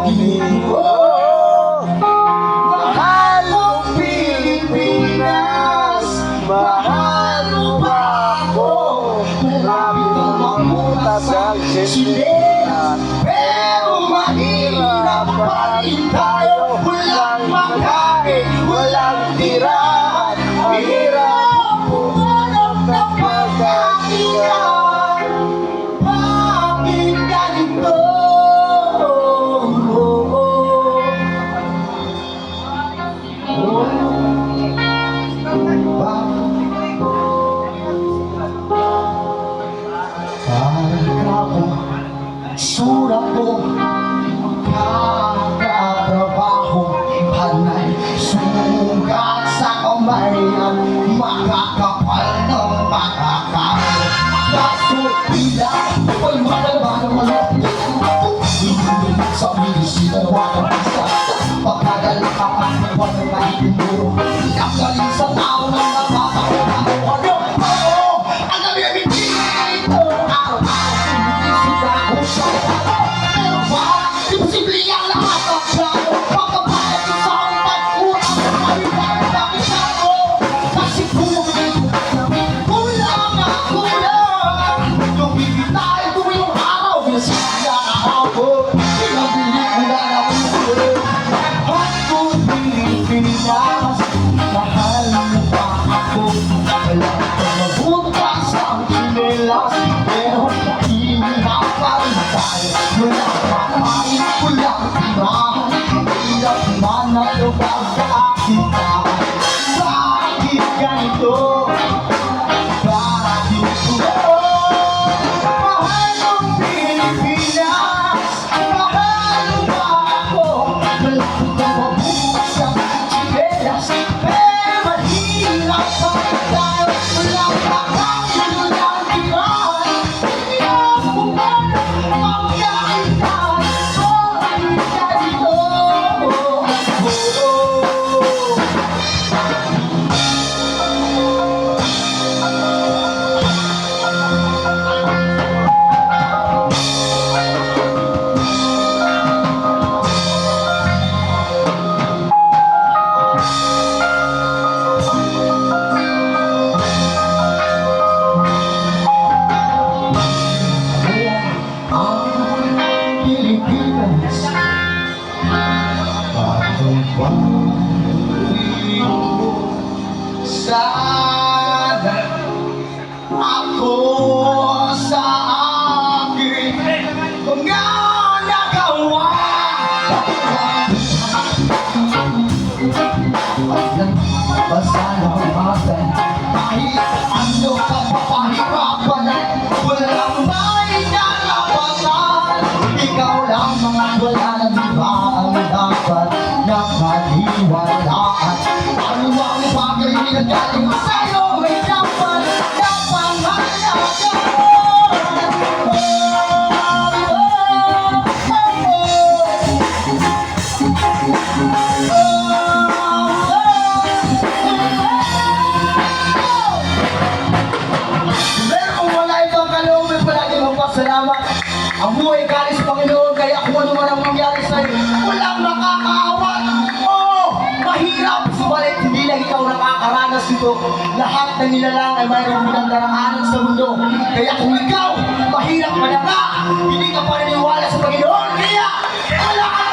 Ginoo. Mahal mong Pilipinas, mahal mo ba ako? Marami kang mamutas ang sinelas, pero mahirap pa rin tayo. Walang makain, walang tirahan, mahirap pumanap ng pagkakilan. Bakit ganito? Surat ko, kakatrabaho, panay, sugat sa kamay at makakapal ng makakao. Kaso pila, ay makalaba ng malapit. Hindi sa milisita na wakang isa. Pagkagal ka pa, wala na itinduro. Pinagaling sa tao ng nakakao. Ano? Ang gabi ang ito, araw-araw, sinisita ko sa pero ba, imposible ang lahat ng plano. Pagkabayad ko sa ang pag-urang maliwan na kitaro. Kasi kulang na kulang. Yung bibitay ko yung araw, nasila na ako. Pinabili ko na ng ulo. At kung Pilipinas, mahal mo pa ako. Wala kang mabutas ang sinelas, pero hinaparin tayo. Wala kakain, walang tirahan, hirap man ang lugar sa aking bahay. Bakit ganito? Bakit ito? Mahal mong Pilipinas, mahal mo ba ako? Wala kang mabutas ang sinelas, pero mahirap pa rin tayo. Walang kakain, walang tirahan, hirap pumanap ang kakitaan. Bakit ganito? Ang Pilipinas, patong pag-ibig mo. Sana ako sa aking mga nagawa. Basta lang natin, kahit ano ka papahirapan ay walang may narapatan. Ikaw lang mga wala na diba ang dapat na maniwalaan. Ano ang bagay na galing sa'yo may dapat na pangalagaan. Pero kung wala itong kalooban, palagi magpasalamat. Ang buhay galing sa Panginoon, kaya kung ano man ang mangyari sa'yo, walang makakaawat. Oo, mahirap, subalit hindi lang ikaw nakakaranas nito. Lahat ng nilalang ay mayroong pinagdaraanan sa mundo. Kaya kung ikaw, mahirap ka na nga, hindi ka paniniwala sa Panginoon, kaya wala ka